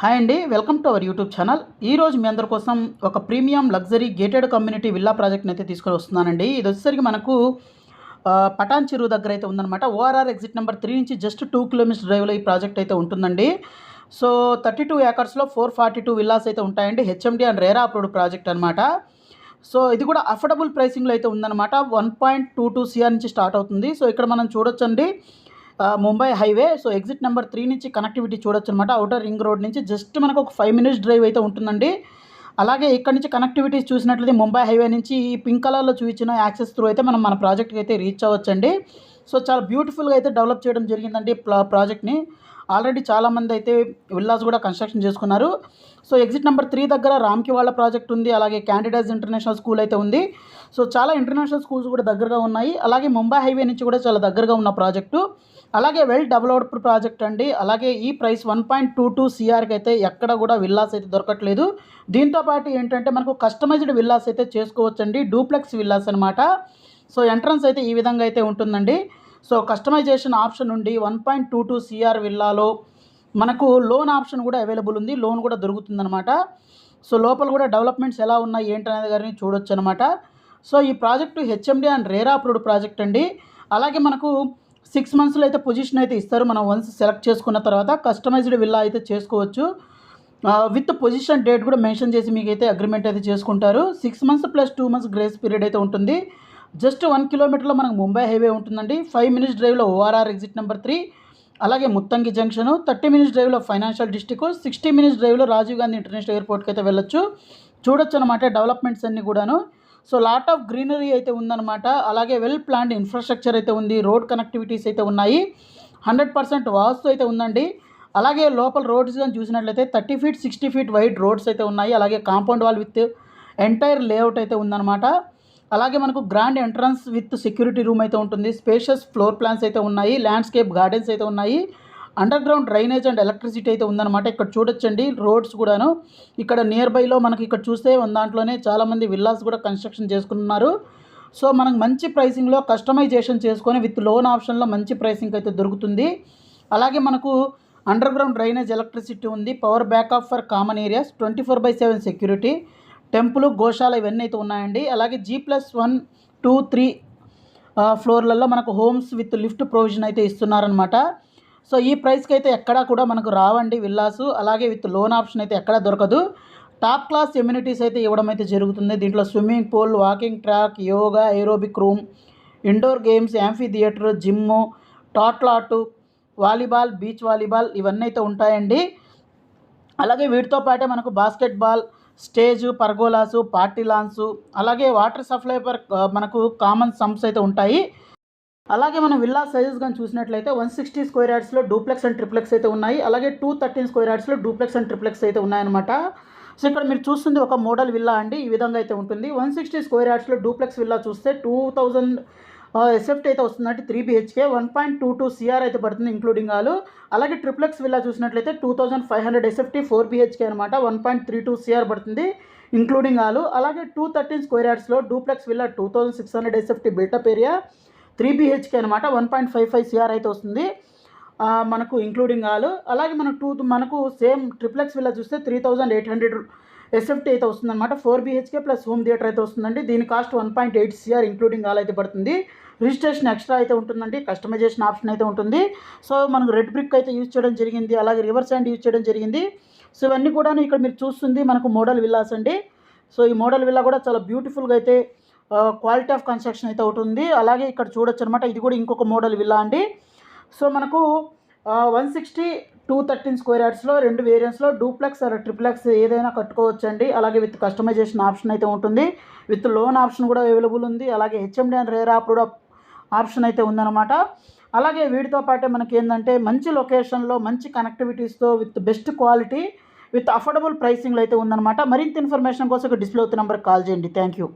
Hi అండి, welcome to our YouTube channel. ఈరోజు మీ అందరి కోసం ఒక premium luxury gated community villa ప్రాజెక్ట్ని అయితే తీసుకొని వస్తున్నానండి. ఇది వచ్చేసరికి మనకు పటాన్ చెరువు దగ్గర అయితే ఉందన్నమాట. ఓఆర్ఆర్ ఎగ్జిట్ నెంబర్ 3 నుంచి జస్ట్ 2 కిలోమీటర్స్ డ్రైవ్లో ఈ ప్రాజెక్ట్ అయితే ఉంటుందండి. సో 32 ఏకర్స్లో 442 విల్లాస్ అయితే ఉంటాయండి. HMD and RERA approved project అనమాట. సో ఇది కూడా అఫోర్డబుల్ ప్రైసింగ్లో అయితే ఉందన్నమాట. 1.22 CR నుంచి స్టార్ట్ అవుతుంది. సో ఇక్కడ మనం చూడొచ్చండి Mumbai highway. So exit number 3 నుంచి కనెక్టివిటీ చూడొచ్చు అనమాట. అవుటర్ రింగ్ రోడ్ నుంచి జస్ట్ మనకు ఒక 5 minutes డ్రైవ్ అయితే ఉంటుందండి. అలాగే ఇక్కడ నుంచి కనెక్టివిటీ చూసినట్లయితే ముంబై హైవే నుంచి ఈ పింక్ కలర్లో చూపించిన యాక్సెస్ త్రూ అయితే మనం మన ప్రాజెక్ట్కి అయితే రీచ్ అవ్వచ్చండి. సో చాలా బ్యూటిఫుల్గా అయితే డెవలప్ చేయడం జరిగిందండి ప్రాజెక్ట్ని. ఆల్రెడీ చాలామంది అయితే విల్లాస్ కూడా కన్స్ట్రక్షన్ చేసుకున్నారు. సో ఎగ్జిట్ నెంబర్ 3 దగ్గర రామ్కి వాళ్ళ ప్రాజెక్ట్ ఉంది. అలాగే క్యాండిడేట్స్ ఇంటర్నేషనల్ స్కూల్ అయితే ఉంది. సో చాలా ఇంటర్నేషనల్ స్కూల్స్ కూడా దగ్గరగా ఉన్నాయి. అలాగే ముంబై హైవే నుంచి కూడా చాలా దగ్గరగా ఉన్న ప్రాజెక్టు. అలాగే వెల్ డెవలప్డ్ ప్రాజెక్ట్ అండి. అలాగే ఈ ప్రైస్ 1.22 CRకి అయితే ఎక్కడ కూడా విల్లాస్ అయితే దొరకట్లేదు. దీంతోపాటు ఏంటంటే మనకు కస్టమైజ్డ్ విల్లాస్ అయితే చేసుకోవచ్చండి. డూప్లెక్స్ విల్లాస్ అనమాట. సో ఎంట్రన్స్ అయితే ఈ విధంగా అయితే ఉంటుందండి. సో కస్టమైజేషన్ ఆప్షన్ ఉండి 1.22 CR విల్లాలో మనకు లోన్ ఆప్షన్ కూడా అవైలబుల్ ఉంది. లోన్ కూడా దొరుకుతుందనమాట. సో లోపల కూడా డెవలప్మెంట్స్ ఎలా ఉన్నాయి ఏంటనేది గారిని చూడొచ్చు అనమాట. సో ఈ project HMD and RERA approved project అండి. అలాగే మనకు 6 monthsలో అయితే పొజిషన్ అయితే ఇస్తారు. మనం వన్స్ సెలెక్ట్ చేసుకున్న తర్వాత కస్టమైజ్డ్ విల్లా అయితే చేసుకోవచ్చు. విత్ పొజిషన్ డేట్ కూడా మెన్షన్ చేసి మీకు అయితే అగ్రిమెంట్ అయితే చేసుకుంటారు. 6 months + 2 months గ్రేస్ పీరియడ్ అయితే ఉంటుంది. జస్ట్ 1 kilometerలో మనకు ముంబై హైవే ఉంటుందండి. 5 minutes డ్రైవ్లో ఓఆర్ఆర్ ఎగ్జిట్ నెంబర్ 3, అలాగే ముత్తంగి జంక్షను, 30 minutes డ్రైవ్లో ఫైనాన్షియల్ డిస్ట్రిక్ట్, 60 minutes డ్రైవ్లో రాజీవ్ గాంధీ ఇంటర్నేషనల్ ఎయిర్పోర్ట్కి అయితే వెళ్ళొచ్చు. చూడొచ్చు అనమాట డెవలప్మెంట్స్ అన్నీ కూడాను. సో లాట్ ఆఫ్ గ్రీనరీ అయితే ఉందన్నమాట. అలాగే వెల్ ప్లాన్డ్ ఇన్ఫ్రాస్ట్రక్చర్ అయితే ఉంది. రోడ్ కనెక్టివిటీస్ అయితే ఉన్నాయి. 100% వాస్తు అయితే ఉందండి. అలాగే లోపల రోడ్స్ కానీ చూసినట్లయితే 30 feet 60 feet వైడ్ రోడ్స్ అయితే ఉన్నాయి. అలాగే compound wall with entire layout అయితే ఉందన్నమాట. అలాగే మనకు grand entrance with security room అయితే ఉంటుంది. స్పేషియస్ ఫ్లోర్ ప్లాన్స్ అయితే ఉన్నాయి. ల్యాండ్స్కేప్ గార్డెన్స్ అయితే ఉన్నాయి. Under ground drainage and electricity అయితే ఉందన్నమాట. ఇక్కడ చూడొచ్చండి రోడ్స్ కూడాను. ఇక్కడ నియర్ బైలో మనకి ఇక్కడ చూస్తే దాంట్లోనే చాలామంది విల్లాస్ కూడా కన్స్ట్రక్షన్ చేసుకున్నారు. సో మనకు మంచి ప్రైసింగ్లో కస్టమైజేషన్ చేసుకొని విత్ లోన్ ఆప్షన్లో మంచి ప్రైసింగ్ అయితే దొరుకుతుంది. అలాగే మనకు అండర్ గ్రౌండ్ డ్రైనేజ్ ఎలక్ట్రిసిటీ ఉంది. Power backup for common areas, 24/7 security, temple, గోశాల ఇవన్నీ అయితే ఉన్నాయండి. అలాగే G+1, 2, 3 ఫ్లోర్లలో మనకు హోమ్స్ విత్ లిఫ్ట్ ప్రొవిజన్ అయితే ఇస్తున్నారనమాట. సో ఈ ప్రైస్కి అయితే ఎక్కడా కూడా మనకు రావండి విల్లాసు. అలాగే విత్ లోన్ ఆప్షన్ అయితే ఎక్కడా దొరకదు. టాప్ క్లాస్ ఎమ్యూనిటీస్ అయితే ఇవ్వడం అయితే జరుగుతుంది. దీంట్లో swimming pool, walking track, yoga, aerobic room, indoor games, amphitheatre, gym, tot lot, volleyball, beach volleyball ఇవన్నీ అయితే ఉంటాయండి. అలాగే వీటితో పాటే మనకు basketball, stage, pergolas, party lawns, అలాగే వాటర్ సప్లై మనకు కామన్ సమ్స్ అయితే ఉంటాయి. అలాగే మనం విల్లా సైజెస్ కానీ చూసినట్లయితే 160 square yardsలో డూప్లెక్స్ అండ్ ట్రిప్లెక్స్ అయితే ఉన్నాయి. అలాగే 213 square yardsలో డూప్లెక్స్ అండ్ ట్రిప్లెక్స్ అయితే ఉన్నాయన్నమాట. సో ఇక్కడ మీరు చూస్తుంది ఒక మోడల్ విల్లా అండి. ఈ విధంగా అయితే ఉంటుంది. 160 square yardsలో డూప్లెక్స్ విల్లా చూస్తే 2000 SFT అయితే వస్తుందంటే 3 BHK, 1.22 CR అయితే పడుతుంది ఇంక్లూడింగ్ ఆలు. అలాగే ట్రిప్లెక్స్ విల్లా చూసినట్లయితే 2500 SFT 4 BHK అనమాట, 1.32 CR పడుతుంది ఇంక్లూడింగ్ ఆలు. అలాగే 213 square yardsలో duplex villa 2600 SFT built up area 3 BHK అనమాట, 1.55 CR అయితే వస్తుంది మనకు ఇంక్లూడింగ్ ఆలు. అలాగే మనకు సేమ్ ట్రిప్లెక్స్ విల్లా చూస్తే 3800 SFT అయితే వస్తుందన్నమాట, 4 BHK ప్లస్ హోమ్ థియేటర్ అయితే వస్తుందండి. దీని కాస్ట్ 1.8 CR ఇంక్లూడింగ్ ఆల్ అయితే పడుతుంది. రిజిస్ట్రేషన్ ఎక్స్ట్రా అయితే ఉంటుందండి. కస్టమైజేషన్ ఆప్షన్ అయితే ఉంటుంది. సో మనకు రెడ్ బ్రిక్ అయితే యూజ్ చేయడం జరిగింది. అలాగే రివర్ శాండ్ యూజ్ చేయడం జరిగింది. సో ఇవన్నీ కూడా ఇక్కడ మీరు చూస్తుంది మనకు మోడల్ విల్లాస్ అండి. సో ఈ మోడల్ విల్లా కూడా చాలా బ్యూటిఫుల్గా అయితే క్వాలిటీ ఆఫ్ కన్స్ట్రక్షన్ అయితే ఒకటి ఉంది. అలాగే ఇక్కడ చూడొచ్చు అనమాట. ఇది కూడా ఇంకొక మోడల్ విల్లా అండి. సో మనకు 160, 213 square yardsలో 2 వేరియంట్స్లో డూప్లెక్స్ ఆర్ ట్రిప్లెక్స్ ఏదైనా కట్టుకోవచ్చండి. అలాగే విత్ కస్టమైజేషన్ ఆప్షన్ అయితే ఉంటుంది. విత్ లోన్ ఆప్షన్ కూడా అవైలబుల్ ఉంది. అలాగే HMD and RERA approved option అయితే ఉందన్నమాట. అలాగే వీటితో పాటే మనకి ఏంటంటే మంచి లొకేషన్లో మంచి కనెక్టివిటీస్తో with best quality with affordable ప్రైసింగ్లో అయితే ఉందన్నమాట. మరింత ఇన్ఫర్మేషన్ కోసం డిస్ప్లే అవుతున్న నెంబర్కి కాల్ చేయండి. Thank you.